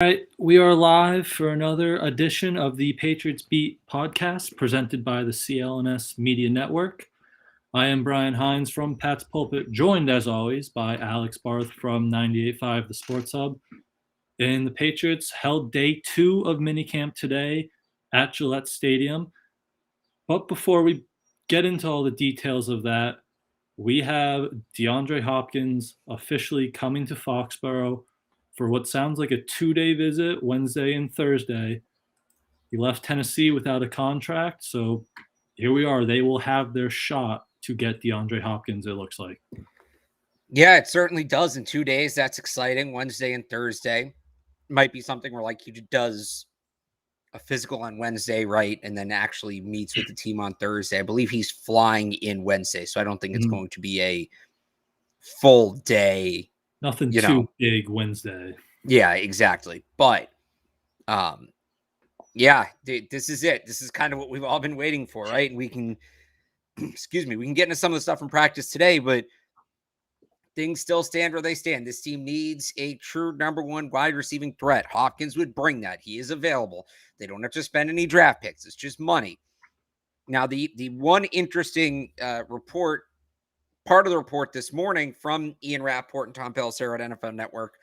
All right, we are live for another edition of the Patriots Beat podcast presented by the CLNS Media Network. I am Brian Hines from Pat's Pulpit, joined as always by Alex Barth from 98.5 The Sports Hub. And the Patriots held day 2 of minicamp today at Gillette Stadium. But before we get into all the details of that, we have DeAndre Hopkins officially coming to Foxborough for what sounds like a 2-day visit, Wednesday and Thursday. He left Tennessee without a contract, so here we are. They will have their shot to get DeAndre Hopkins, it looks like. Yeah, it certainly does in 2 days. That's exciting. Wednesday and Thursday. Might be something where like he does a physical on Wednesday, right? And then actually meets with the team on Thursday. I believe he's flying in Wednesday, so I don't think it's going to be a full day. Nothing too big Wednesday. Yeah, exactly. But yeah, this is it. This is kind of what we've all been waiting for, right? And we can we can get into some of the stuff from practice today, but things still stand where they stand. This team needs a true number one wide receiving threat. Hopkins would bring that. He is available. They don't have to spend any draft picks. It's just money. Now, the one interesting report, part of the report this morning from Ian Rappaport and Tom Pelissero at NFL Network,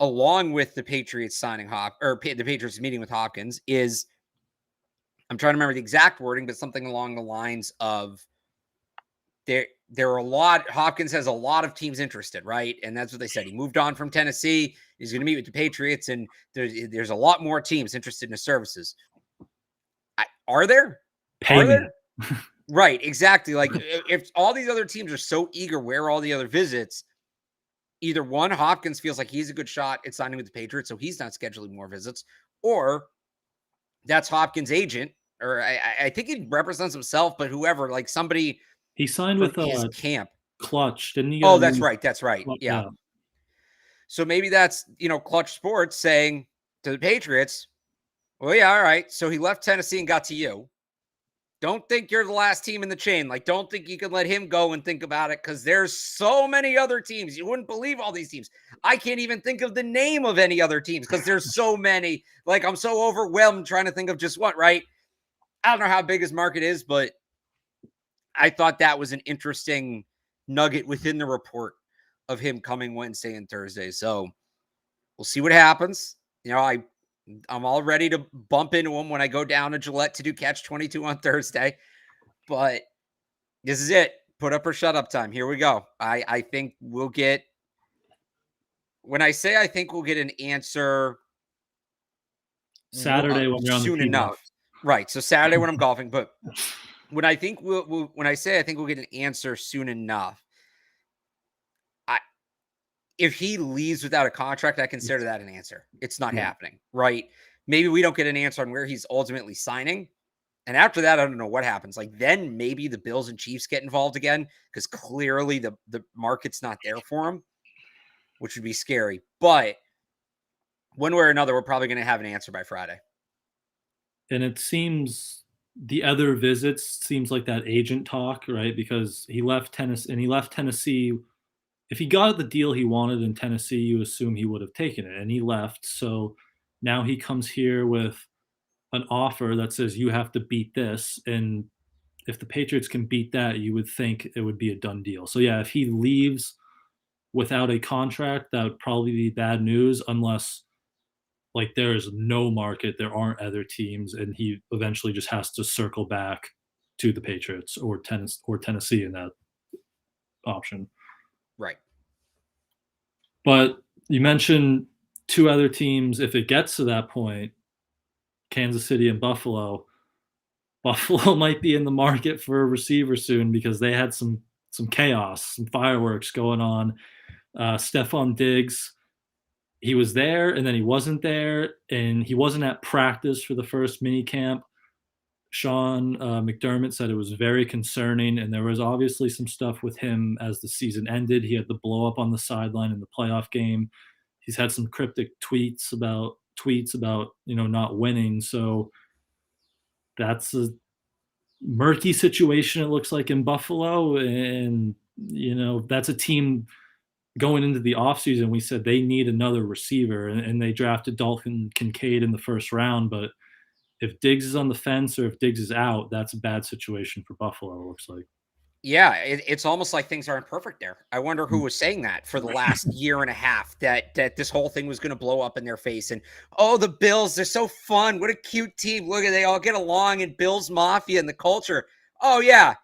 along with the Patriots signing the Patriots meeting with Hopkins, is, I'm trying to remember the exact wording, but something along the lines of there are a lot. Hopkins has a lot of teams interested, right? And that's what they said. He moved on from Tennessee. He's going to meet with the Patriots, and there's a lot more teams interested in his services. Are there? Pay me. Right, exactly. Like if all these other teams are so eager, where are all the other visits? Either one, Hopkins feels like he's a good shot at signing with the Patriots, so he's not scheduling more visits, or that's Hopkins' agent, or I think he represents himself, but whoever, like somebody. He signed with his camp. Clutch, didn't he? Oh, that's right. That's right. Yeah. So maybe that's, Clutch Sports saying to the Patriots, well, yeah, all right. So he left Tennessee and got to you. Don't think you're the last team in the chain. Like, don't think you can let him go and think about it, because there's so many other teams. You wouldn't believe all these teams. I can't even think of the name of any other teams because there's so many. Like, I'm so overwhelmed trying to think of just what, right? I don't know how big his market is, but I thought that was an interesting nugget within the report of him coming Wednesday and Thursday. So we'll see what happens. I'm all ready to bump into him when I go down to Gillette to do Catch 22 on Thursday. But this is it. Put up or shut up time. Here we go. I think we'll get, when I say I think we'll get an answer Saturday when you're on soon the enough. Right. So Saturday when I'm golfing, but when I think when I say I think we'll get an answer soon enough, if he leaves without a contract, I consider that an answer. It's not happening, right? Maybe we don't get an answer on where he's ultimately signing. And after that, I don't know what happens. Like, then maybe the Bills and Chiefs get involved again, because clearly the market's not there for him, which would be scary. But one way or another, we're probably going to have an answer by Friday. And it seems the other visits seems like that agent talk, right? Because he left Tennessee. If he got the deal he wanted in Tennessee, you assume he would have taken it, and he left. So now he comes here with an offer that says you have to beat this, and if the Patriots can beat that, you would think it would be a done deal. So yeah, if he leaves without a contract, that would probably be bad news, unless like there is no market, there aren't other teams, and he eventually just has to circle back to the Patriots or Tennessee in that option. Right. But you mentioned two other teams, if it gets to that point, Kansas City and Buffalo. Buffalo might be in the market for a receiver soon because they had some chaos, some fireworks going on. Stephon Diggs, he was there and then he wasn't there, and he wasn't at practice for the first mini camp. Sean McDermott said it was very concerning, and there was obviously some stuff with him as the season ended. He had the blow up on the sideline in the playoff game. He's had some cryptic tweets about not winning. So that's a murky situation, it looks like, in Buffalo, and that's a team going into the offseason, we said they need another receiver, and they drafted Dalton Kincaid in the first round. But if Diggs is on the fence or if Diggs is out, that's a bad situation for Buffalo, it looks like. Yeah, it's almost like things aren't perfect there. I wonder who was saying that for the last year and a half, that this whole thing was going to blow up in their face. And oh, the Bills, they're so fun. What a cute team. Look at, they all get along, and Bills Mafia and the culture. Oh yeah,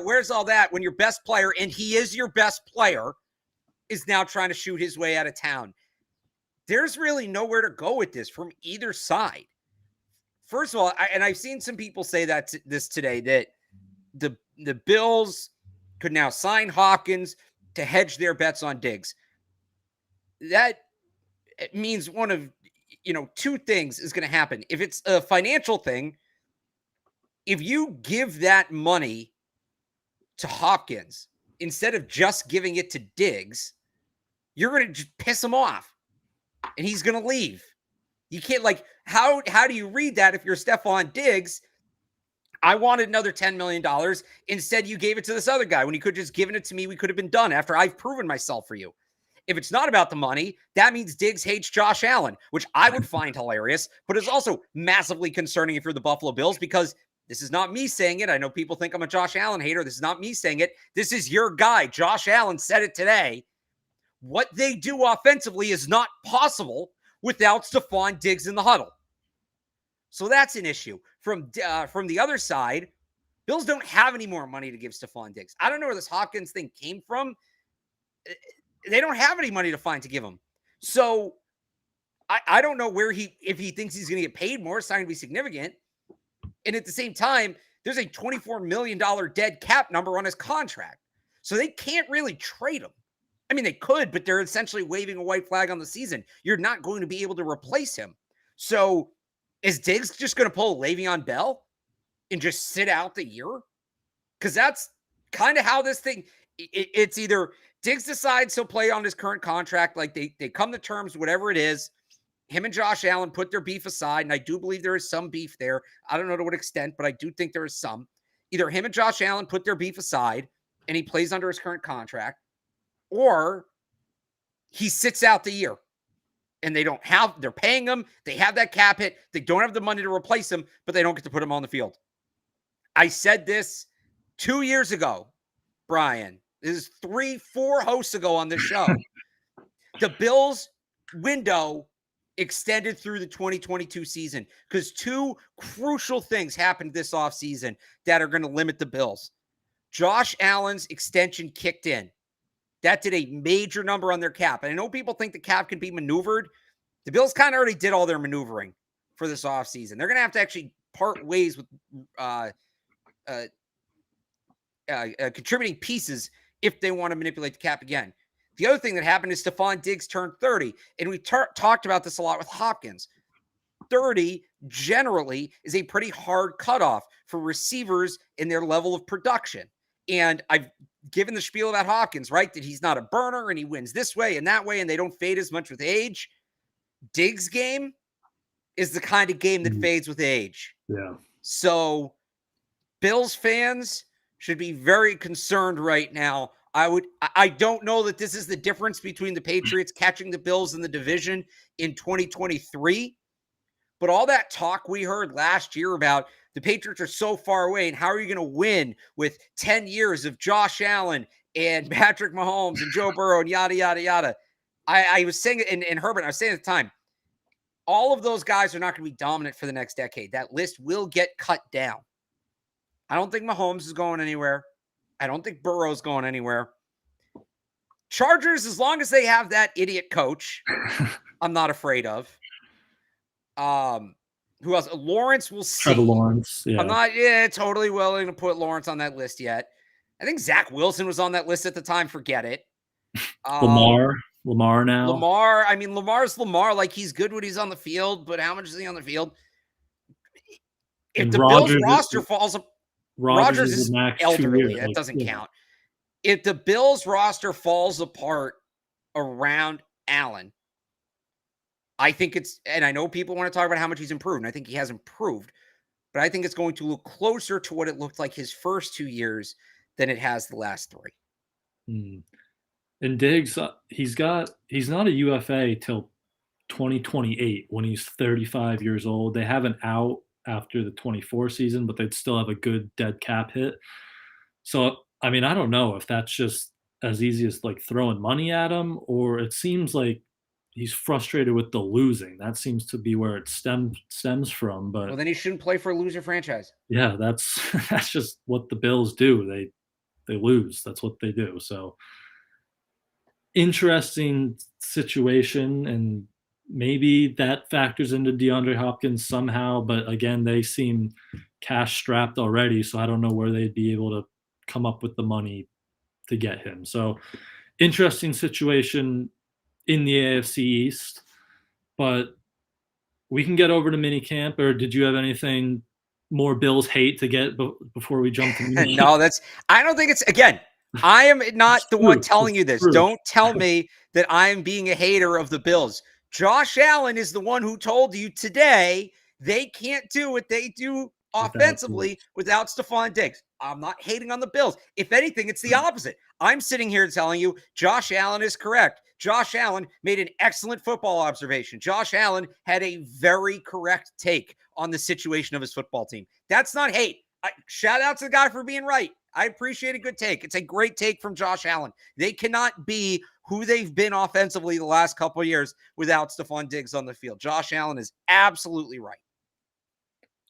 where's all that when your best player, and he is your best player, is now trying to shoot his way out of town? There's really nowhere to go with this from either side. First of all, I've seen some people say that this today, that the Bills could now sign Hopkins to hedge their bets on Diggs. That means one of, two things is going to happen. If it's a financial thing, if you give that money to Hopkins instead of just giving it to Diggs, you're going to just piss him off and he's going to leave. You can't, how do you read that if you're Stephon Diggs? I wanted another $10 million. Instead, you gave it to this other guy when you could have just given it to me. We could have been done after I've proven myself for you. If it's not about the money, that means Diggs hates Josh Allen, which I would find hilarious, but is also massively concerning if you're the Buffalo Bills, because this is not me saying it. I know people think I'm a Josh Allen hater. This is not me saying it. This is your guy. Josh Allen said it today. What they do offensively is not possible without Stephon Diggs in the huddle. So that's an issue. From the other side, Bills don't have any more money to give Stephon Diggs. I don't know where this Hopkins thing came from. They don't have any money to give him. So I don't know if he thinks he's going to get paid more. It's not going to be significant. And at the same time, there's a $24 million dead cap number on his contract. So they can't really trade him. I mean, they could, but they're essentially waving a white flag on the season. You're not going to be able to replace him. So is Diggs just going to pull Le'Veon Bell and just sit out the year? Because that's kind of how this thing, it's either Diggs decides he'll play on his current contract, like they come to terms, whatever it is. Him and Josh Allen put their beef aside, and I do believe there is some beef there. I don't know to what extent, but I do think there is some. Either him and Josh Allen put their beef aside and he plays under his current contract, or he sits out the year. And they're paying him. They have that cap hit. They don't have the money to replace him, but they don't get to put him on the field. I said this 2 years ago, Brian. This is 3-4 hosts ago on this show. The Bills window extended through the 2022 season because two crucial things happened this offseason that are going to limit the Bills. Josh Allen's extension kicked in. That did a major number on their cap. And I know people think the cap can be maneuvered. The Bills kind of already did all their maneuvering for this offseason. They're going to have to actually part ways with contributing pieces if they want to manipulate the cap again. The other thing that happened is Stephon Diggs turned 30. And we talked about this a lot with Hopkins. 30 generally is a pretty hard cutoff for receivers in their level of production. And I've given the spiel about Hopkins, right? That he's not a burner and he wins this way and that way and they don't fade as much with age. Diggs' game is the kind of game that fades with age. Yeah. So Bills fans should be very concerned right now. I don't know that this is the difference between the Patriots catching the Bills in the division in 2023. But all that talk we heard last year about the Patriots are so far away and how are you going to win with 10 years of Josh Allen and Patrick Mahomes and Joe Burrow and yada, yada, yada. I was saying it, and Herbert, I was saying at the time, all of those guys are not going to be dominant for the next decade. That list will get cut down. I don't think Mahomes is going anywhere. I don't think Burrow's going anywhere. Chargers, as long as they have that idiot coach, I'm not afraid of. Who else? Lawrence, we'll see. Trevor Lawrence. Yeah. I'm not totally willing to put Lawrence on that list yet. I think Zach Wilson was on that list at the time. Forget it. Lamar now. Lamar's Lamar. Like, he's good when he's on the field, but how much is he on the field? If the Bills roster falls apart, Rodgers is elderly. That doesn't count. If the Bills roster falls apart around Allen, I think and I know people want to talk about how much he's improved, and I think he has improved, but I think it's going to look closer to what it looked like his first 2 years than it has the last three. And Diggs, he's not a UFA till 2028 when he's 35 years old. They have an out after the 24 season, but they'd still have a good dead cap hit. So, I mean, I don't know if that's just as easy as like throwing money at him, or it seems like he's frustrated with the losing. That seems to be where it stems from. Well, But then he shouldn't play for a loser franchise. yeah, that's that's just what the Bills do. They lose. That's what they do. So interesting situation, and maybe that factors into DeAndre Hopkins somehow. But again, they seem cash strapped already, so I don't know where they'd be able to come up with the money to get him. So interesting situation in the AFC East. But we can get over to minicamp, or did you have anything more Bills hate to get before we jump to minicamp? No, I don't think it's, again, I am not the one telling you this. True. Don't tell me that I am being a hater of the Bills. Josh Allen is the one who told you today they can't do what they do offensively without Stephon Diggs. I'm not hating on the Bills. If anything, it's the opposite. I'm sitting here telling you Josh Allen is correct. Josh Allen made an excellent football observation. Josh Allen had a very correct take on the situation of his football team. That's not hate. Shout out to the guy for being right. I appreciate a good take. It's a great take from Josh Allen. They cannot be who they've been offensively the last couple of years without Stephon Diggs on the field. Josh Allen is absolutely right.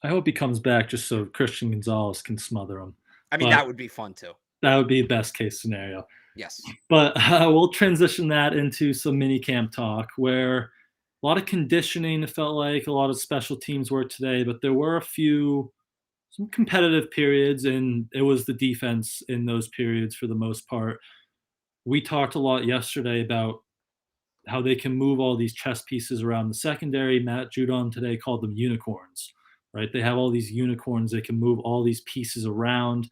I hope he comes back just so Christian Gonzalez can smother him. I mean, that would be fun too. That would be best case scenario. Yes. But we'll transition that into some minicamp talk where a lot of conditioning, it felt like a lot of special teams work today, but there were some competitive periods, and it was the defense in those periods for the most part. We talked a lot yesterday about how they can move all these chess pieces around the secondary. Matt Judon today called them unicorns, right? They have all these unicorns. They can move all these pieces around,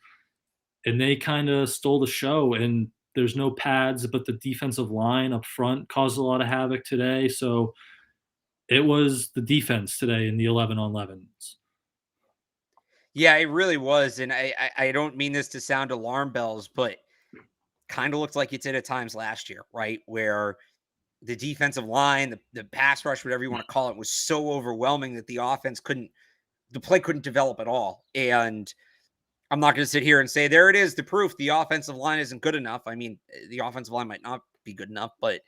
and they kind of stole the show. And there's no pads, but the defensive line up front caused a lot of havoc today. So it was the defense today in the 11 on 11s. Yeah, it really was. And I don't mean this to sound alarm bells, but kind of looked like it did at times last year, right? Where the defensive line, the pass rush, whatever you want to call it, was so overwhelming that the play couldn't develop at all. And I'm not going to sit here and say, there it is, the proof the offensive line isn't good enough. I mean, the offensive line might not be good enough, but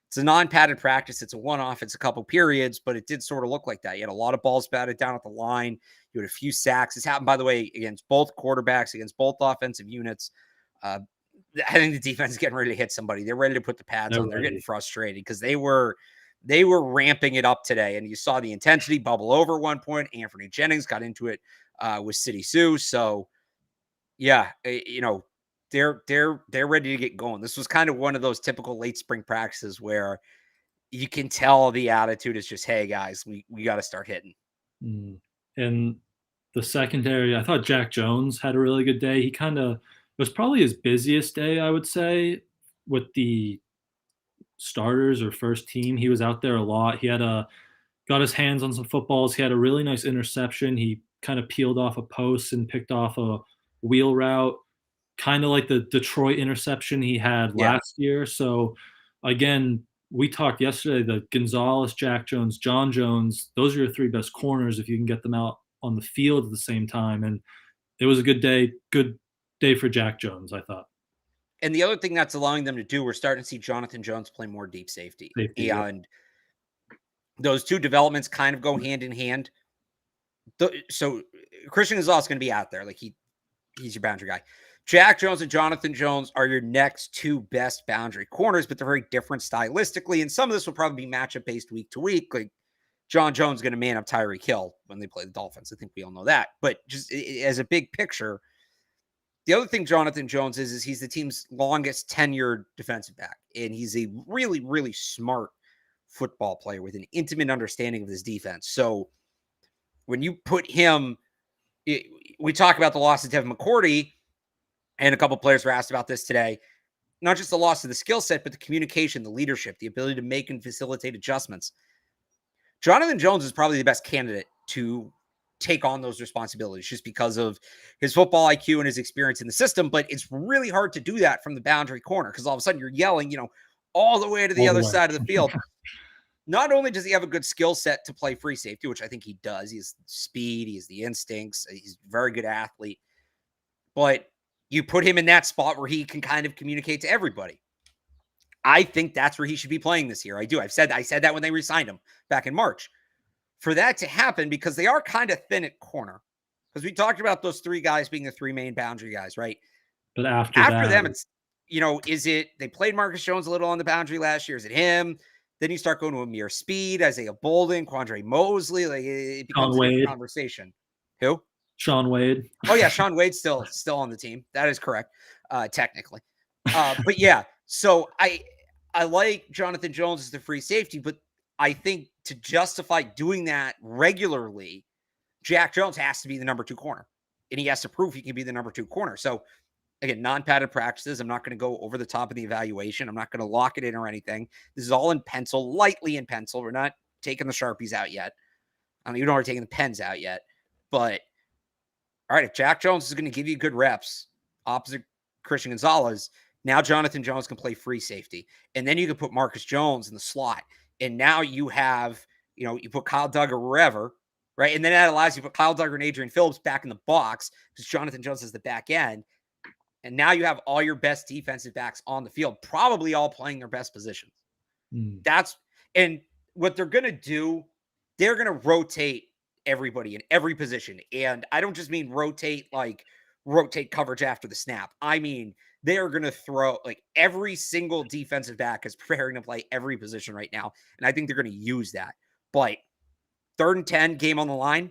it's a non-padded practice. It's a one-off. It's a couple periods, but it did sort of look like that. You had a lot of balls batted down at the line. You had a few sacks. This happened, by the way, against both quarterbacks, against both offensive units. I think the defense is getting ready to hit somebody. They're ready to put the pads on. They're getting frustrated because they were ramping it up today, and you saw the intensity bubble over at one point. Anthony Jennings got into it with City Sue. So, yeah, they're ready to get going. This was kind of one of those typical late spring practices where you can tell the attitude is just, hey guys, we got to start hitting. And the secondary, I thought Jack Jones had a really good day. He kind of was probably his busiest day, I would say, with the starters or first team. He was out there a lot. He had got his hands on some footballs. He had a really nice interception. He kind of peeled off a post and picked off a wheel route, kind of like the Detroit interception he had last year. So again, we talked yesterday, the Gonzalez, Jack Jones, John Jones, those are your three best corners if you can get them out on the field at the same time. And it was a good day for Jack Jones, I thought. And the other thing that's allowing them to do, we're starting to see Jonathan Jones play more deep safety. And those two developments kind of go hand in hand. So Christian Gonzalez is going to be out there. Like he's your boundary guy. Jack Jones and Jonathan Jones are your next two best boundary corners, but they're very different stylistically. And some of this will probably be matchup based week to week. Like John Jones is going to man up Tyreek Hill when they play the Dolphins. I think we all know that. But just as a big picture, the other thing Jonathan Jones is he's the team's longest tenured defensive back. And he's a really, really smart football player with an intimate understanding of his defense. So when you put him, we talk about the loss of Devin McCourty, and a couple of players were asked about this today. Not just the loss of the skill set, but the communication, the leadership, the ability to make and facilitate adjustments. Jonathan Jones is probably the best candidate to take on those responsibilities just because of his football IQ and his experience in the system. But it's really hard to do that from the boundary corner because all of a sudden you're yelling, all the way to the All the other way. side of the field. Not only does he have a good skill set to play free safety, which I think he does, he has speed, he has the instincts, he's a very good athlete, but you put him in that spot where he can kind of communicate to everybody. I think that's where he should be playing this year. I do. I said that when they re-signed him back in March. For that to happen, because they are kind of thin at corner, because we talked about those three guys being the three main boundary guys, right? But after Them, that, it's, is it they played Marcus Jones a little on the boundary last year? Is it him? Then you start going to Amir Speed, Isaiah Bolden, Quandre Mosley. Like it becomes Shaun a different Wade. conversation. Who? Shaun Wade. Oh yeah, Shaun Wade's still on the team. That is correct, technically. But yeah, so I like Jonathan Jones as the free safety, but I think to justify doing that regularly, Jack Jones has to be the number 2 corner, and he has to prove he can be the number 2 corner. So again, non-padded practices. I'm not going to go over the top of the evaluation. I'm not going to lock it in or anything. This is all in pencil, lightly in pencil. We're not taking the Sharpies out yet. You don't are taking the pens out yet. But all right, if Jack Jones is going to give you good reps opposite Christian Gonzalez, now Jonathan Jones can play free safety. And then you can put Marcus Jones in the slot. And now you have, you put Kyle Duggar wherever, right? And then that allows you to put Kyle Duggar and Adrian Phillips back in the box because Jonathan Jones is the back end. And now you have all your best defensive backs on the field, probably all playing their best positions. And what they're going to do, they're going to rotate everybody in every position. And I don't just mean rotate coverage after the snap. I mean, they are going to throw like every single defensive back is preparing to play every position right now. And I think they're going to use that. But 3rd and 10, game on the line,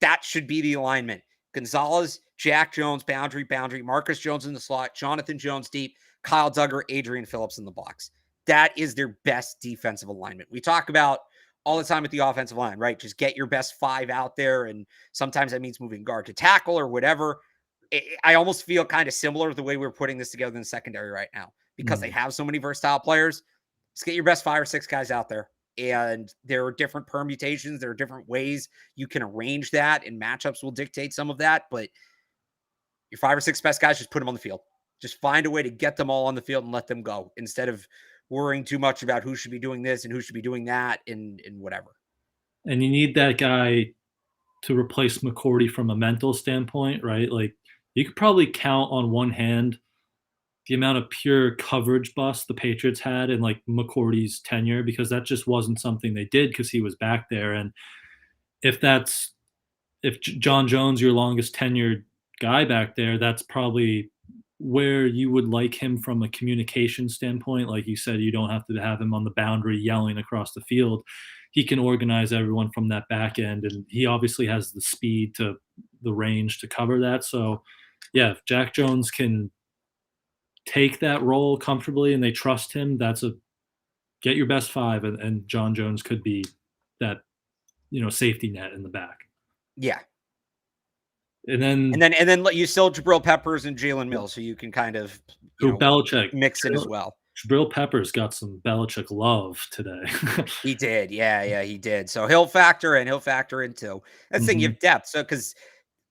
that should be the alignment. Gonzalez, Jack Jones, boundary, Marcus Jones in the slot, Jonathan Jones deep, Kyle Duggar, Adrian Phillips in the box. That is their best defensive alignment. We talk about all the time with the offensive line, right? Just get your best 5 out there. And sometimes that means moving guard to tackle or whatever. I almost feel kind of similar to the way we're putting this together in the secondary right now because they have so many versatile players. Just get your best 5 or 6 guys out there. And there are different permutations. There are different ways you can arrange that, and matchups will dictate some of that. But your 5 or 6 best guys, just put them on the field. Just find a way to get them all on the field and let them go instead of worrying too much about who should be doing this and who should be doing that and whatever. And you need that guy to replace McCourty from a mental standpoint, right? Like you could probably count on one hand the amount of pure coverage bust the Patriots had in like McCourty's tenure, because that just wasn't something they did because he was back there. And if John Jones, your longest tenured guy back there, that's probably where you would like him from a communication standpoint. Like you said, you don't have to have him on the boundary yelling across the field. He can organize everyone from that back end, and he obviously has the speed to the range to cover that. So yeah, if Jack Jones can take that role comfortably and they trust him, get your best 5, and John Jones could be that, safety net in the back. Yeah. And then let you sell Jabril Peppers and Jalen Mills, so you can kind of Belichick mix in as well. Jabril Peppers got some Belichick love today. He did. Yeah, he did. So he'll factor in too. That's the thing, you have depth. So because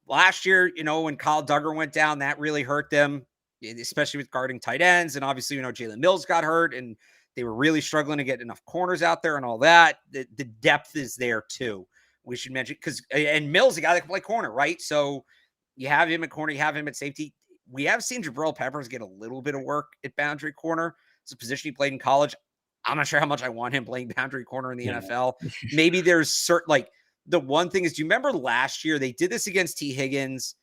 last year, when Kyle Duggar went down, that really hurt them, especially with guarding tight ends. And obviously, Jalen Mills got hurt and they were really struggling to get enough corners out there and all that. The depth is there too. We should mention and Mills, a guy that can play corner, right? So you have him at corner, you have him at safety. We have seen Jabril Peppers get a little bit of work at boundary corner. It's a position he played in college. I'm not sure how much I want him playing boundary corner in the NFL. Maybe there's certain, the one thing is, do you remember last year they did this against T. Higgins?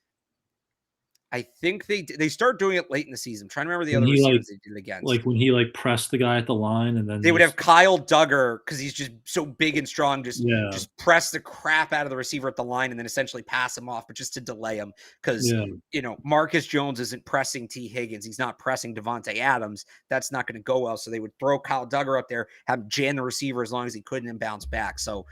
I think they started doing it late in the season. I'm trying to remember the other receivers they did it against. Like when he pressed the guy at the line, and then they would have Kyle Duggar, because he's just so big and strong, just press the crap out of the receiver at the line and then essentially pass him off, but just to delay him. Because Marcus Jones isn't pressing T. Higgins, he's not pressing Devontae Adams. That's not going to go well. So they would throw Kyle Duggar up there, have him jam the receiver as long as he could, and then bounce back. So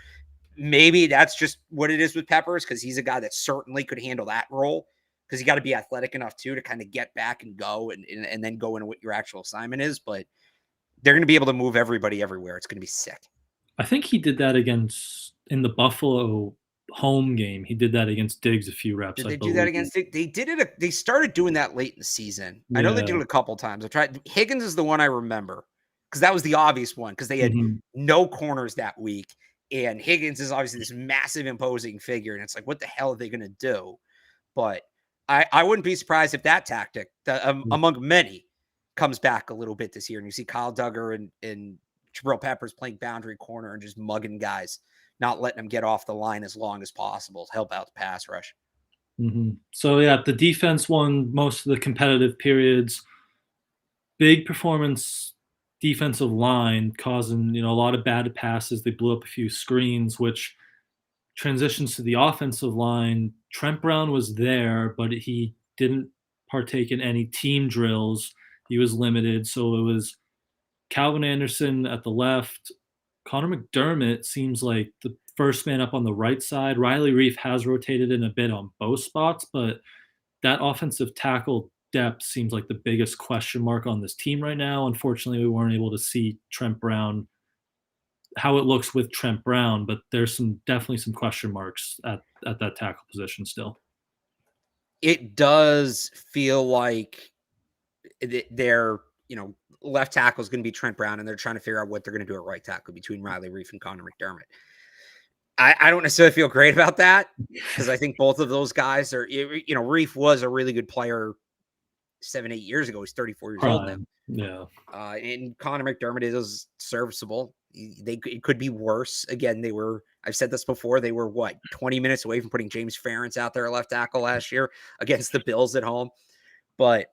maybe that's just what it is with Peppers, because he's a guy that certainly could handle that role. Because you got to be athletic enough too to kind of get back and go and then go into what your actual assignment is. But they're going to be able to move everybody everywhere. It's going to be sick. I think he did that in the Buffalo home game. He did that against Diggs a few reps, Did I they do that believe. against it? They did it. They started doing that late in the season. I know they did Yeah. it a couple times. I tried. Higgins is the one I remember because that was the obvious one because they had Mhm. no corners that week. And Higgins is obviously this massive, imposing figure. And it's like, what the hell are they going to do? But I wouldn't be surprised if that tactic, among many, comes back a little bit this year. And you see Kyle Duggar and Jabril Peppers playing boundary corner and just mugging guys, not letting them get off the line as long as possible to help out the pass rush. So yeah, the defense won most of the competitive periods. Big performance defensive line causing, a lot of bad passes. They blew up a few screens, which transitions to the offensive line. Trent Brown was there, but he didn't partake in any team drills. He was limited. So it was Calvin Anderson at the left. Connor McDermott seems like the first man up on the right side. Riley Reef has rotated in a bit on both spots, but that offensive tackle depth seems like the biggest question mark on this team right now. Unfortunately, we weren't able to see Trent Brown, how it looks with Trent Brown, but there's definitely some question marks at that tackle position still. It does feel like their, left tackle is going to be Trent Brown, and they're trying to figure out what they're going to do at right tackle between Riley Reef and Connor McDermott. I don't necessarily feel great about that because I think both of those guys are, Reef was a really good player 7-8 years ago. He's 34 years old now. Prime, yeah. And Connor McDermott is serviceable. It could be worse. Again, I've said this before, they were 20 minutes away from putting James Ferentz out there at left tackle last year against the Bills at home. But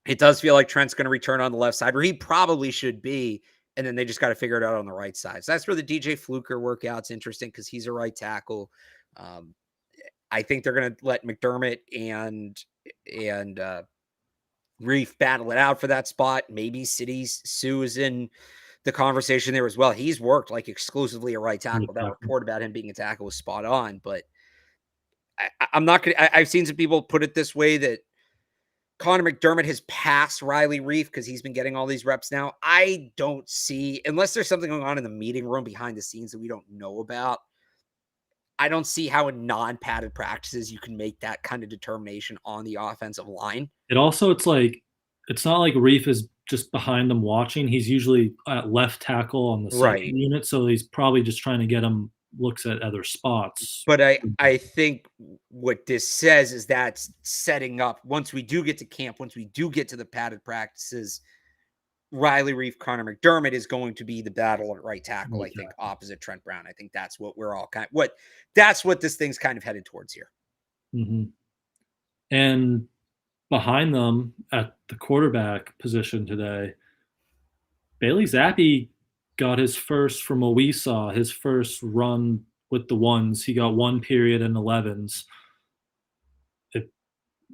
it does feel like Trent's going to return on the left side where he probably should be. And then they just got to figure it out on the right side. So that's where the DJ Fluker workout's interesting because he's a right tackle. I think they're going to let McDermott and Reef battle it out for that spot. Maybe Sue is in the conversation there as well. He's worked like exclusively a right tackle. That report about him being a tackle was spot on, but I'm not going to, I've seen some people put it this way that Connor McDermott has passed Riley Reef because he's been getting all these reps now. I don't see, unless there's something going on in the meeting room behind the scenes that we don't know about, I don't see how in non-padded practices you can make that kind of determination on the offensive line. It's not like Reef is just behind them watching. He's usually at left tackle on the second unit, so he's probably just trying to get him looks at other spots. But I think what this says is that's setting up, once we do get to camp, once we do get to the padded practices, Riley Reef, Connor McDermott is going to be the battle at right tackle, I think, opposite Trent Brown. I think that's what we're all that's what this thing's kind of headed towards here. Mm-hmm. And behind them at the quarterback position today, Bailey Zappi got his first, from what we saw, his first run with the ones. He got 1 period in 11s.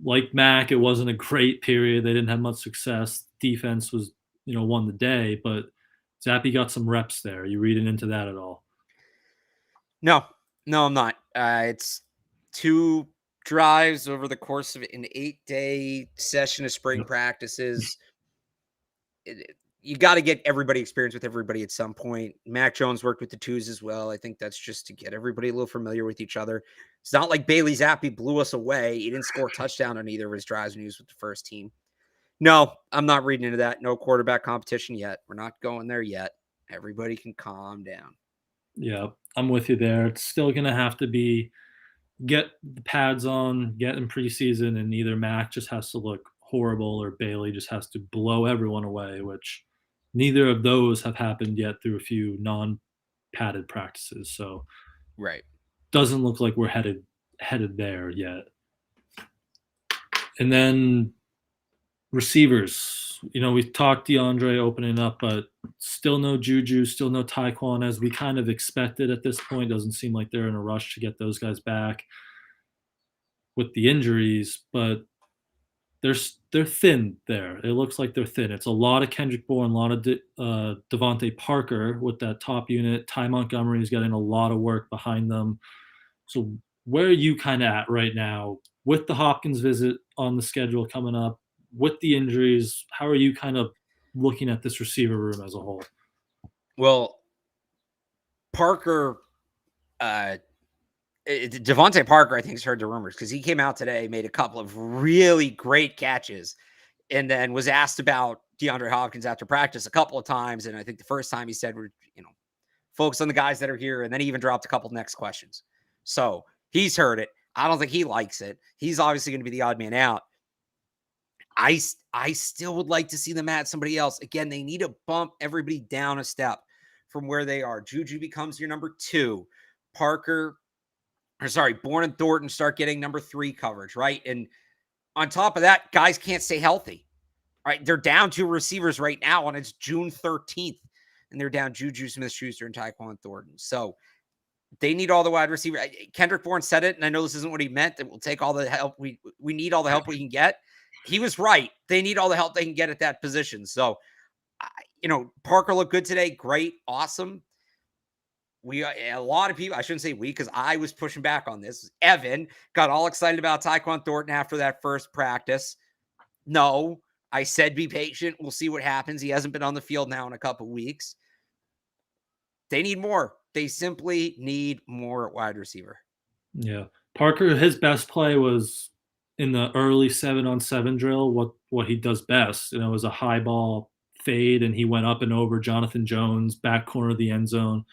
Like Mac, it wasn't a great period. They didn't have much success. Defense was, won the day, but Zappi got some reps there. You reading into that at all? No, I'm not. It's 2 drives over the course of an 8-day session of spring practices. You got to get everybody experience with everybody at some point. Mac Jones worked with the 2s as well. I think that's just to get everybody a little familiar with each other. It's not like Bailey Zappi blew us away. He didn't score a touchdown on either of his drives when he was with the first team. No, I'm not reading into that. No quarterback competition yet. We're not going there yet. Everybody can calm down. Yeah, I'm with you there. It's still going to have to be get the pads on, get in preseason, and either Mac just has to look horrible or Bailey just has to blow everyone away, which neither of those have happened yet through a few non-padded practices. So doesn't look like we're headed there yet. And then receivers, we talked DeAndre opening up, but still no Juju, still no Tyquan, as we kind of expected at this point. Doesn't seem like they're in a rush to get those guys back with the injuries, but they're thin there. It looks like they're thin. It's a lot of Kendrick Bourne, a lot of Devontae Parker with that top unit. Ty Montgomery is getting a lot of work behind them. So where are you kind of at right now with the Hopkins visit on the schedule coming up, with the injuries? How are you kind of looking at this receiver room as a whole? Well, Parker Devontae Parker, I think, has heard the rumors because he came out today, made a couple of really great catches, and then was asked about DeAndre Hopkins after practice a couple of times. And I think the first time he said, "We're focus on the guys that are here," and then he even dropped a couple next questions. So he's heard it. I don't think he likes it. He's obviously going to be the odd man out. I still would like to see them add somebody else. Again, they need to bump everybody down a step from where they are. Juju becomes your number 2. Bourne and Thornton start getting number 3 coverage, right? And on top of that, guys can't stay healthy, right? They're down 2 receivers right now, and it's June 13th, and they're down Juju Smith-Schuster and Tyquan Thornton. So they need all the wide receiver. Kendrick Bourne said it, and I know this isn't what he meant, that we'll take all the help. We need all the help we can get. He was right. They need all the help they can get at that position. So, Parker looked good today. Great. Awesome. A lot of people, I shouldn't say we, because I was pushing back on this. Evan got all excited about Tyquan Thornton after that first practice. No, I said be patient. We'll see what happens. He hasn't been on the field now in a couple weeks. They need more. They simply need more wide receiver. Yeah. Parker, his best play was in the early 7-on-7 drill, what he does best. It was a high ball fade, and he went up and over Jonathan Jones, back corner of the end zone,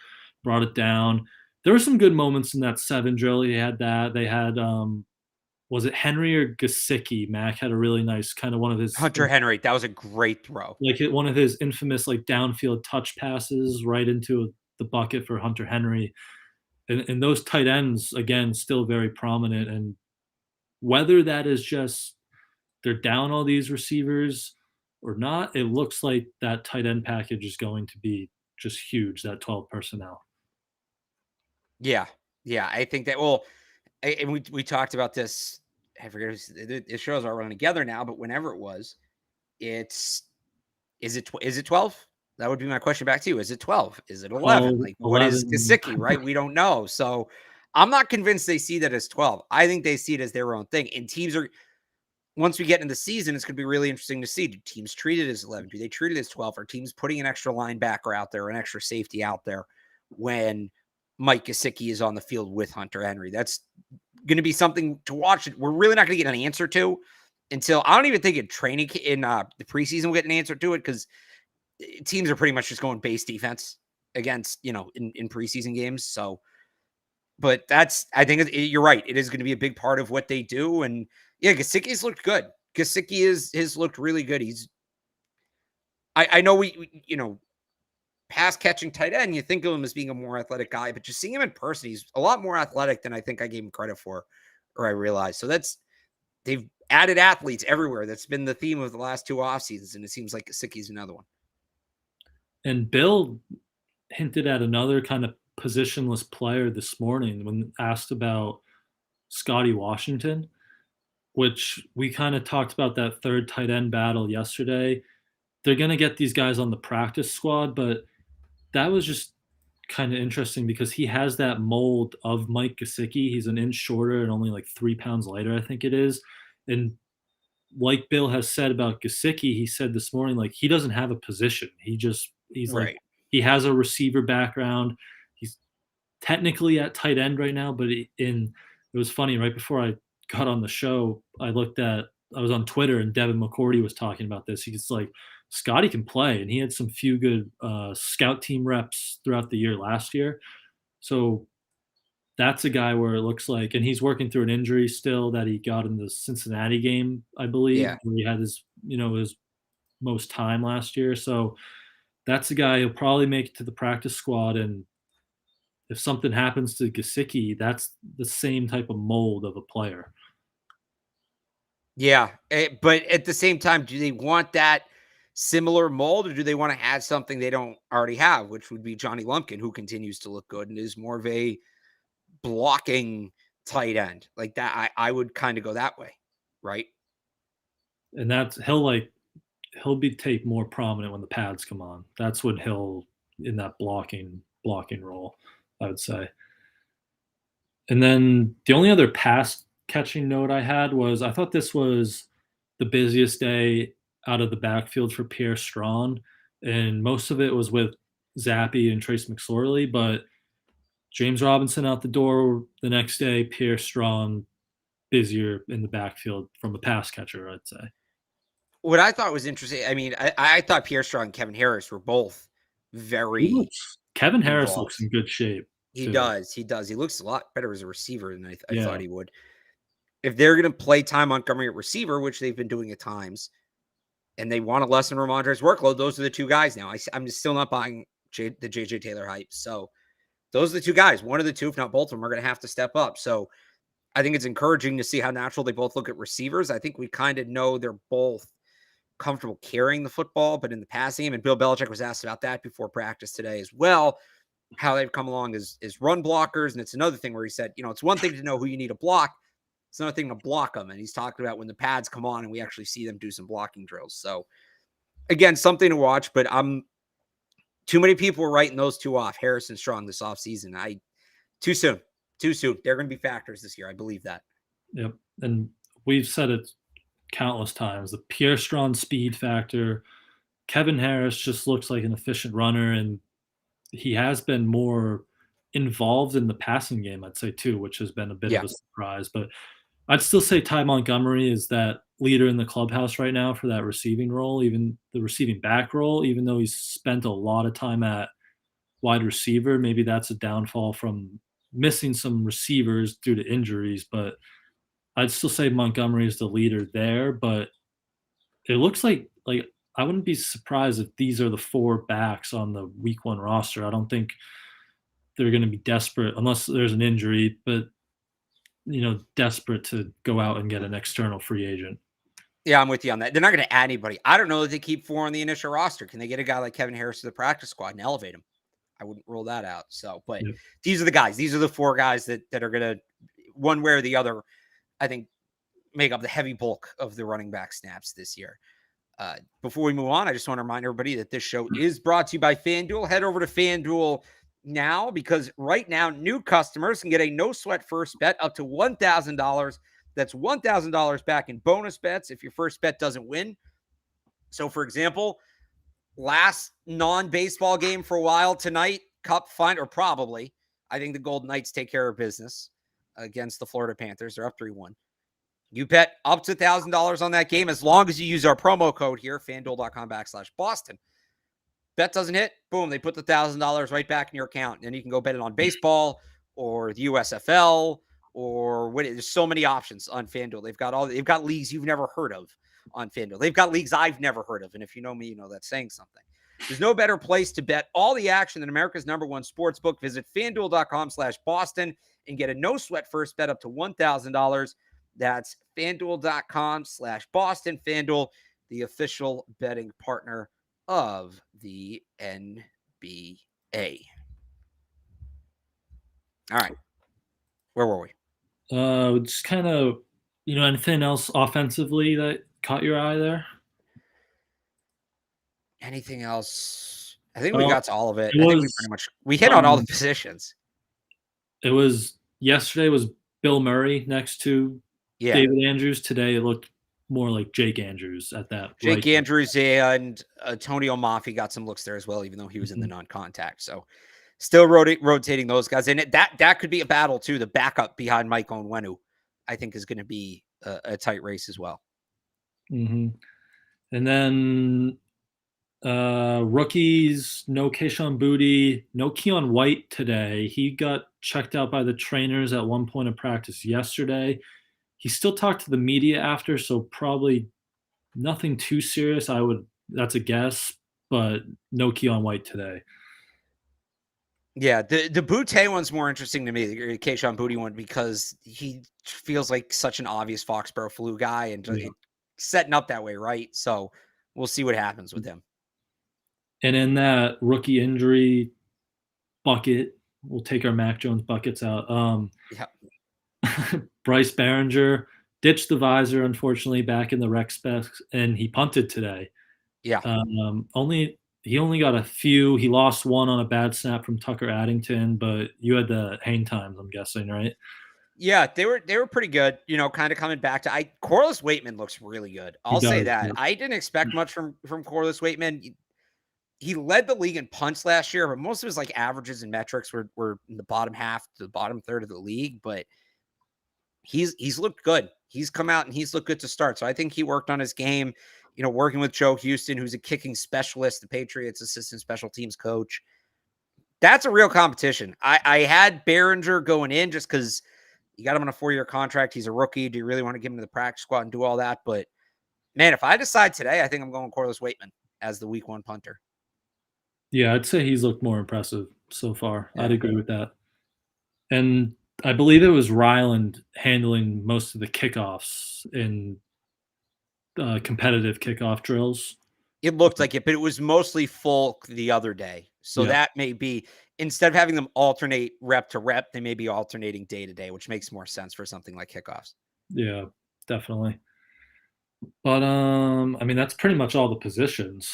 brought it down. There were some good moments in that 7 drill. He had that. They had, was it Henry or Gesicki? Mac had a really nice kind of one of his Hunter Henry. That was a great throw. Like one of his infamous downfield touch passes right into the bucket for Hunter Henry. And those tight ends, again, still very prominent. And whether that is just they're down all these receivers or not, it looks like that tight end package is going to be just huge, that 12 personnel. Yeah. Yeah. I think that, and we talked about this. I forget, the shows are running together now, but whenever it was, is it 12? That would be my question back to you. Is it 12? Is it 11? What is Gesicki, right? We don't know. So I'm not convinced they see that as 12. I think they see it as their own thing. And teams once we get into the season, it's going to be really interesting to see. Do teams treat it as 11? Do they treat it as 12? Are teams putting an extra linebacker out there, an extra safety out there when Mike Gesicki is on the field with Hunter Henry? That's going to be something to watch. We're really not going to get an answer to until, I don't even think in training, in the preseason, we'll get an answer to it, because teams are pretty much just going base defense against, in preseason games. So, but I think you're right. It is going to be a big part of what they do. And yeah, Gesicki's looked good. Gesicki has looked really good. I know we pass catching tight end, you think of him as being a more athletic guy, but just seeing him in person, he's a lot more athletic than I think I gave him credit for, or I realized. So they've added athletes everywhere. That's been the theme of the last 2 off seasons. And it seems like Gesicki's another one. And Bill hinted at another kind of positionless player this morning when asked about Scotty Washington, which we kind of talked about that third tight end battle yesterday. They're going to get these guys on the practice squad, but that was just kind of interesting because he has that mold of Mike Gesicki. He's an inch shorter and only 3 pounds lighter, I think it is. And like Bill has said about Gesicki, he said this morning, he doesn't have a position. He's right. He has a receiver background. He's technically at tight end right now, but it was funny. Right before I got on the show, I was on Twitter, and Devin McCourty was talking about this. He's like, Scotty can play, and he had some few good scout team reps throughout the year last year. So that's a guy where it looks like, and he's working through an injury still that he got in the Cincinnati game, I believe, where he had his most time last year. So that's a guy who'll probably make it to the practice squad. And if something happens to Gesicki, that's the same type of mold of a player. Yeah. But at the same time, do they want that similar mold, or do they want to add something they don't already have, which would be Johnny Lumpkin, who continues to look good and is more of a blocking tight end like that? I would kind of go that way. Right. And he'll be take more prominent when the pads come on. That's when he'll in that blocking role, I would say. And then the only other pass catching note I had was I thought this was the busiest day out of the backfield for Pierre Strachan, and most of it was with Zappe and Trace McSorley, but James Robinson out the door the next day. Pierce Strong busier in the backfield from a pass catcher, I'd say. What I thought was interesting, I mean, I thought Pierre Strong and Kevin Harris were both very Kevin Harris involved. looks in good shape. He Too. does. He does. He looks a lot better as a receiver than I Yeah. thought he would. If they're going to play Ty Montgomery at receiver, which they've been doing at times, and they want to lessen Ramondre's workload, those are the two guys now. I'm still not buying the JJ Taylor hype. So those are the two guys. One of the two, if not both of them, are going to have to step up. So I think it's encouraging to see how natural they both look at receivers. I think we kind of know they're both comfortable carrying the football, but in the passing game, and Bill Belichick was asked about that before practice today as well, how they've come along as run blockers. And it's another thing where he said, it's one thing to know who you need to block. It's another thing to block them. And he's talking about when the pads come on and we actually see them do some blocking drills. So again, something to watch, but too many people were writing those two off, Harris and Strong, this offseason. Too soon. They're going to be factors this year. I believe that. Yep. And we've said it countless times. The Pierre Strong speed factor. Kevin Harris just looks like an efficient runner, and he has been more involved in the passing game, I'd say, too, which has been a bit of a surprise. But I'd still say Ty Montgomery is that leader in the clubhouse right now for that receiving role, even the receiving back role, even though he's spent a lot of time at wide receiver. Maybe that's a downfall from missing some receivers due to injuries, but I'd still say Montgomery is the leader there. But it looks like I wouldn't be surprised if these are the four backs on the week 1 roster. I don't think they're going to be desperate unless there's an injury, but desperate to go out and get an external free agent. Yeah, I'm with you on that. They're not going to add anybody. I don't know if they keep 4 on the initial roster. Can they get a guy like Kevin Harris to the practice squad and elevate him? I wouldn't rule that out. So, but These are the guys. These are the 4 guys that are going to, one way or the other, I think, make up the heavy bulk of the running back snaps this year. Before we move on, I just want to remind everybody that this show is brought to you by FanDuel. Head over to FanDuel now, because right now new customers can get a no sweat first bet up to $1,000. That's $1,000 back in bonus bets if your first bet doesn't win. So, for example, last non-baseball game for a while tonight, Cup final, or probably, I think the Golden Knights take care of business against the Florida Panthers. They're up 3-1. You bet up to $1,000 on that game as long as you use our promo code here, FanDuel.com/Boston. Bet doesn't hit, boom, they put the $1,000 right back in your account. And you can go bet it on baseball or the USFL or what. There's so many options on FanDuel. They've got leagues you've never heard of on FanDuel. They've got leagues I've never heard of. And if you know me, you know that's saying something. There's no better place to bet all the action than America's #1 sportsbook. Visit FanDuel.com/Boston and get a no sweat first bet up to $1,000. That's FanDuel.com/Boston. FanDuel, the official betting partner of the NBA. All right. Where were we? Just kind of, anything else offensively that caught your eye there? Anything else? I think we got to all of it. I think we hit on all the positions. It was yesterday was Bill Murray next to David Andrews. Today it looked more like Jake Andrews at that. Jake Andrews and Antonio Maffi got some looks there as well, even though he was in the non-contact. So still rotating those guys. And that could be a battle too. The backup behind Mike Onwenu, I think, is going to be a tight race as well. Mm-hmm. And then rookies, no Kayshon Boutte, no Keon White today. He got checked out by the trainers at one point of practice yesterday. He still talked to the media after, so probably nothing too serious. That's a guess, but no Keon White today. Yeah, the Boutte one's more interesting to me, the Kayshon Boutte one, because he feels like such an obvious Foxborough flu guy and setting up that way, right? So we'll see what happens with him. And in that rookie injury bucket, we'll take our Mac Jones buckets out. Bryce Behringer ditched the visor, unfortunately, back in the rec specs, and he punted today. Yeah. He only got a few. He lost one on a bad snap from Tucker Addington, but you had the hang times, I'm guessing, right? Yeah, they were pretty good, kind of coming back to Corliss Waitman looks really good. I'll say that. I didn't expect much from Corliss Waitman. he led the league in punts last year, but most of his like averages and metrics were in the bottom half to the bottom third of the league. But he's looked good. He's come out and he's looked good to start. So I think he worked on his game, working with Joe Houston, who's a kicking specialist, the Patriots assistant special teams coach. That's a real competition. I had Behringer going in just because you got him on a 4-year contract. He's a rookie. Do you really want to give him to the practice squad and do all that? But man, if I decide today, I think I'm going Corliss Waitman as the week 1 punter. Yeah, I'd say he's looked more impressive so far. Yeah. I'd agree with that. And I believe it was Ryland handling most of the kickoffs in competitive kickoff drills. It looked like it, but it was mostly Folk the other day. So that may be, instead of having them alternate rep to rep, they may be alternating day to day, which makes more sense for something like kickoffs. Yeah, definitely. But I mean, that's pretty much all the positions.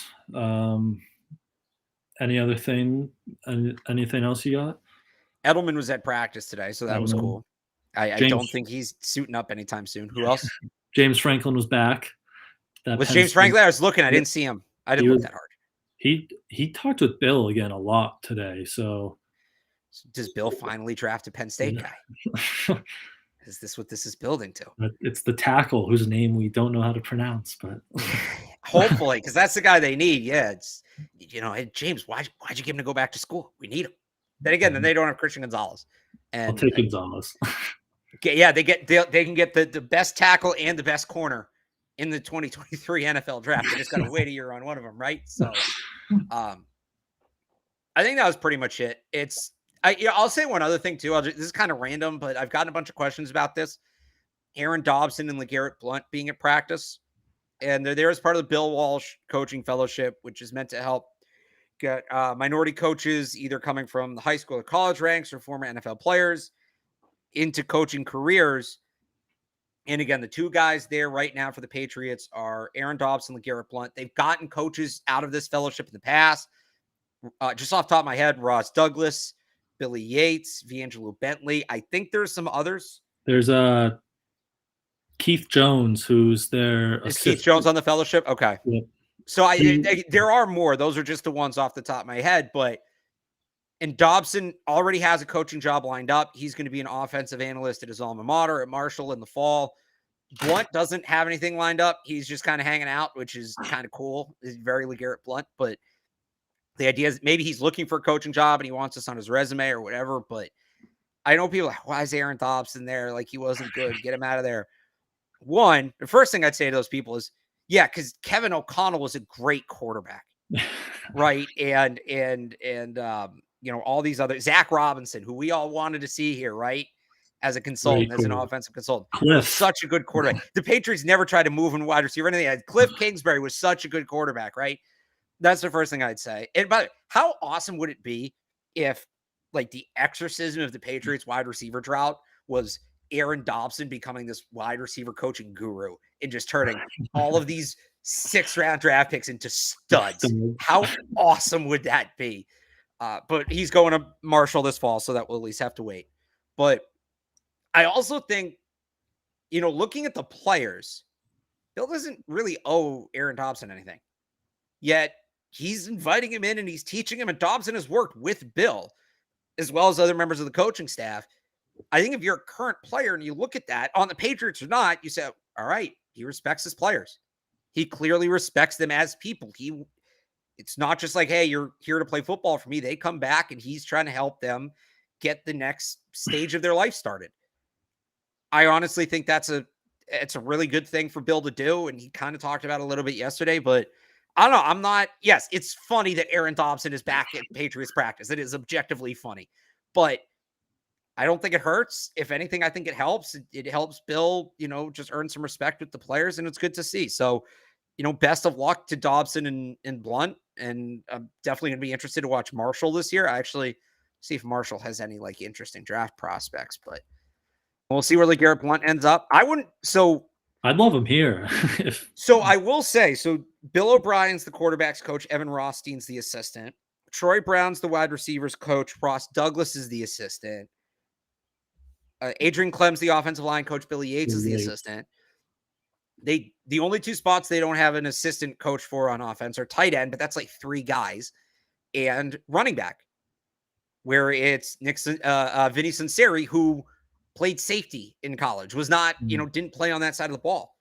Any other thing? Anything else you got? Edelman was at practice today, so that was cool. I don't think he's suiting up anytime soon. Who else? James Franklin was back. Was James Franklin? I was looking. I didn't see him. I didn't look that hard. He talked with Bill again a lot today. So does Bill finally draft a Penn State guy? Is this what this is building to? It's the tackle whose name we don't know how to pronounce, but hopefully, because that's the guy they need. Yeah, it's hey, James, why'd you give him to go back to school? We need him. Then again, then they don't have Christian Gonzalez. And I'll take Gonzalez. Yeah, they can get the best tackle and the best corner in the 2023 NFL draft. They just got to wait a year on one of them, right? So, I think that was pretty much it. I'll say one other thing too. This is kind of random, but I've gotten a bunch of questions about this. Aaron Dobson and LeGarrette Blount being at practice, and they're there as part of the Bill Walsh Coaching Fellowship, which is meant to help get minority coaches either coming from the high school or college ranks or former NFL players into coaching careers. And again, the two guys there right now for the Patriots are Aaron Dobson and LeGarrette Blount. They've gotten coaches out of this fellowship in the past. Just off the top of my head, Ross Douglas, Billy Yates, Vangelo Bentley. I think there's some others. There's Keith Jones, who's their Is Keith Jones on the fellowship? Okay. Yep. So there are more. Those are just the ones off the top of my head. And Dobson already has a coaching job lined up. He's going to be an offensive analyst at his alma mater at Marshall in the fall. Blount doesn't have anything lined up. He's just kind of hanging out, which is kind of cool. It's very LeGarrette Blount, but the idea is maybe he's looking for a coaching job and he wants this on his resume or whatever. But I know people are like, why is Aaron Dobson there? Like, he wasn't good. Get him out of there. One, the first thing I'd say to those people is, yeah, because Kevin O'Connell was a great quarterback, right? And all these other Zach Robinson, who we all wanted to see here, right? As a consultant, as an offensive consultant. Cliff. Such a good quarterback. The Patriots never tried to move in wide receiver or anything. Cliff Kingsbury was such a good quarterback, right? That's the first thing I'd say. And by the way, how awesome would it be if, like, the exorcism of the Patriots wide receiver drought was Aaron Dobson becoming this wide receiver coaching guru and just turning all of these 6th-round draft picks into studs? How awesome would that be? But he's going to Marshall this fall, so that we'll at least have to wait. But I also think, looking at the players, Bill doesn't really owe Aaron Dobson anything. Yet he's inviting him in and he's teaching him, and Dobson has worked with Bill as well as other members of the coaching staff. I think if you're a current player and you look at that on the Patriots or not, you say, all right, he respects his players. He clearly respects them as people. It's not just like, hey, you're here to play football for me. They come back and he's trying to help them get the next stage of their life started. I honestly think it's a really good thing for Bill to do. And he kind of talked about it a little bit yesterday, but I don't know. Yes, it's funny that Aaron Dobson is back at Patriots practice. It is objectively funny, but I don't think it hurts. If anything, I think it helps. It helps Bill, just earn some respect with the players, and it's good to see. So, best of luck to Dobson and Blount. And I'm definitely going to be interested to watch Marshall this year. I actually see if Marshall has any interesting draft prospects, but we'll see where LeGarrette Blount ends up. I'd love him here. So I will say, Bill O'Brien's the quarterback's coach. Evan Rothstein's the assistant. Troy Brown's the wide receivers coach. Ross Douglas is the assistant. Adrian Clem's the offensive line coach. Billy Yates is the assistant. They the only two spots they don't have an assistant coach for on offense are tight end, but that's like 3 guys, and running back, where it's Vinny Sunseri, who played safety in college, was not, didn't play on that side of the ball.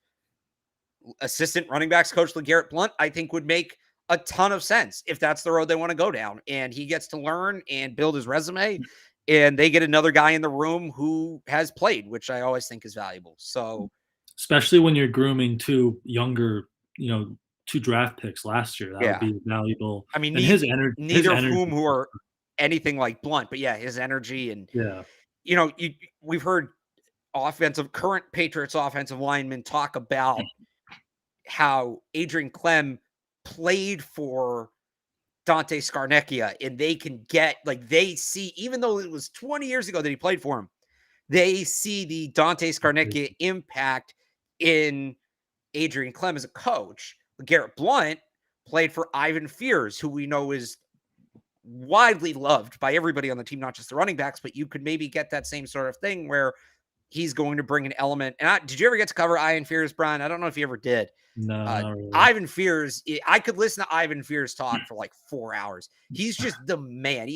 Assistant running backs coach LeGarrette Blount, I think, would make a ton of sense if that's the road they want to go down. And he gets to learn and build his resume, and they get another guy in the room who has played, which I always think is valuable. So, especially when you're grooming 2 younger, 2 draft picks last year, that would be valuable. I mean, and neither of whom who are anything like Blount, but yeah, his energy and we've heard current Patriots offensive linemen talk about how Adrian Clem played for Dante Scarnecchia, and they can get, like, they see, even though it was 20 years ago that he played for him, they see the Dante Scarnecchia impact in Adrian Clem as a coach. Garrett Blount played for Ivan Fears, who we know is widely loved by everybody on the team, not just the running backs, but you could maybe get that same sort of thing where he's going to bring an element. And did you ever get to cover Ivan Fears, Brian? I don't know if you ever did. No, not really. Ivan Fears, I could listen to Ivan Fears talk for like 4 hours. He's just the man.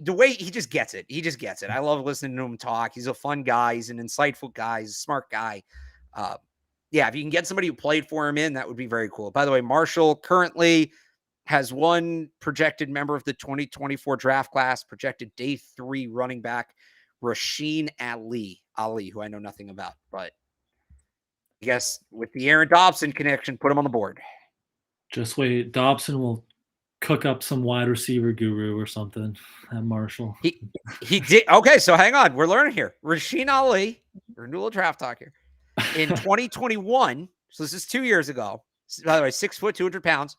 The way he just gets it. He just gets it. I love listening to him talk. He's a fun guy. He's an insightful guy. He's a smart guy. If you can get somebody who played for him in, that would be very cool. By the way, Marshall currently has one projected member of the 2024 draft class, projected day 3 running back, Rasheen Ali, who I know nothing about, but I guess with the Aaron Dobson connection, put him on the board. Just wait. Dobson will cook up some wide receiver guru or something at Marshall. He did. Okay, so hang on. We're learning here. Rasheen Ali, we're going to do a little draft talk here. In 2021, so this is 2 years ago, by the way, 6 foot, 200 pounds,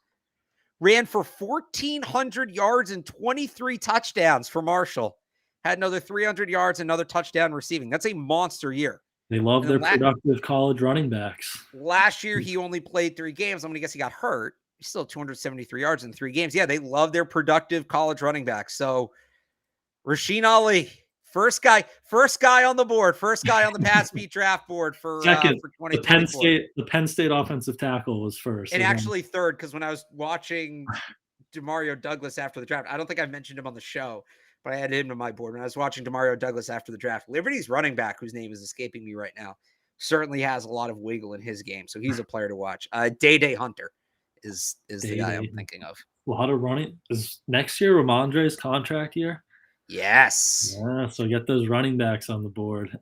ran for 1,400 yards and 23 touchdowns for Marshall. Had another 300 yards, another touchdown receiving. That's a monster year. They love their productive college running backs. Last year, he only played 3 games. I'm going to guess he got hurt. He's still 273 yards in 3 games. Yeah, they love their productive college running backs. So, Rasheen Ali, first guy on the board, first guy on the Pass Beat draft board for 2024. The Penn State offensive tackle was first. And actually third, because when I was watching Demario Douglas after the draft, I don't think I mentioned him on the show, but I had him to my board. When I was watching Demario Douglas after the draft, Liberty's running back, whose name is escaping me right now, certainly has a lot of wiggle in his game. So he's a player to watch. Day Hunter is the guy I'm thinking of. A lot of running. Is next year Ramondre's contract year? Yes. Yeah, so get those running backs on the board.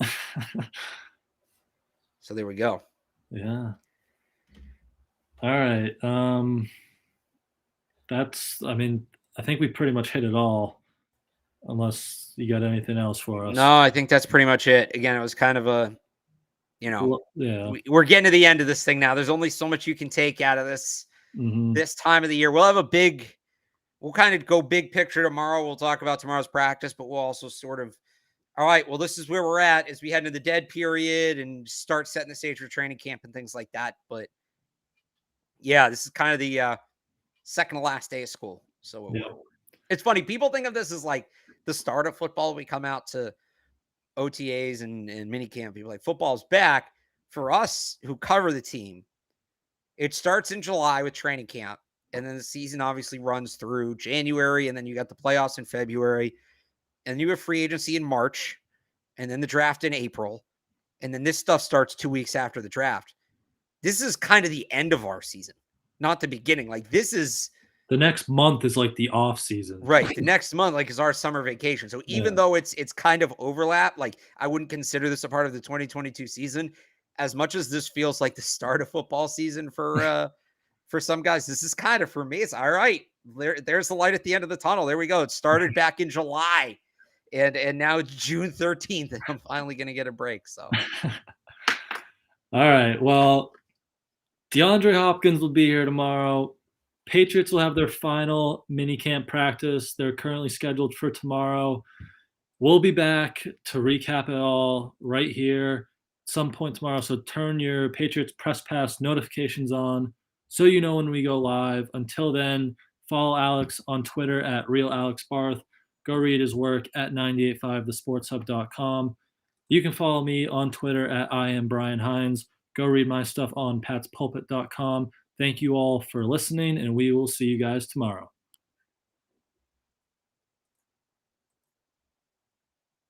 So there we go. Yeah. All right. I think we pretty much hit it all, unless you got anything else for us. No, I think that's pretty much it. Again, it was kind of a, we're getting to the end of this thing now. There's only so much you can take out of this this time of the year. We'll kind of go big picture tomorrow. We'll talk about tomorrow's practice, but we'll also sort of, all right, well, this is where we're at as we head into the dead period and start setting the stage for training camp and things like that. But yeah, this is kind of the second to last day of school. So it's funny. People think of this as like the start of football. We come out to OTAs and minicamp. People like, football's back. For us who cover the team, it starts in July with training camp. And then the season obviously runs through January. And then you got the playoffs in February. And then you have free agency in March. And then the draft in April. And then this stuff starts 2 weeks after the draft. This is kind of the end of our season, not the beginning. Like, this is... The next month is like the off season. Right. The next month, like, is our summer vacation. So even though it's kind of overlap, like, I wouldn't consider this a part of the 2022 season. As much as this feels like the start of football season for some guys, this is kind of, for me, it's all right. There's the light at the end of the tunnel. There we go. It started back in July. And now it's June 13th, and I'm finally going to get a break. So, all right. Well, DeAndre Hopkins will be here tomorrow. Patriots will have their final minicamp practice. They're currently scheduled for tomorrow. We'll be back to recap it all right here at some point tomorrow. So turn your Patriots Press Pass notifications on so you know when we go live. Until then, follow Alex on Twitter at RealAlexBarth. Go read his work at 985thesportshub.com. You can follow me on Twitter at I am Brian Hines. Go read my stuff on patspulpit.com. Thank you all for listening, and we will see you guys tomorrow.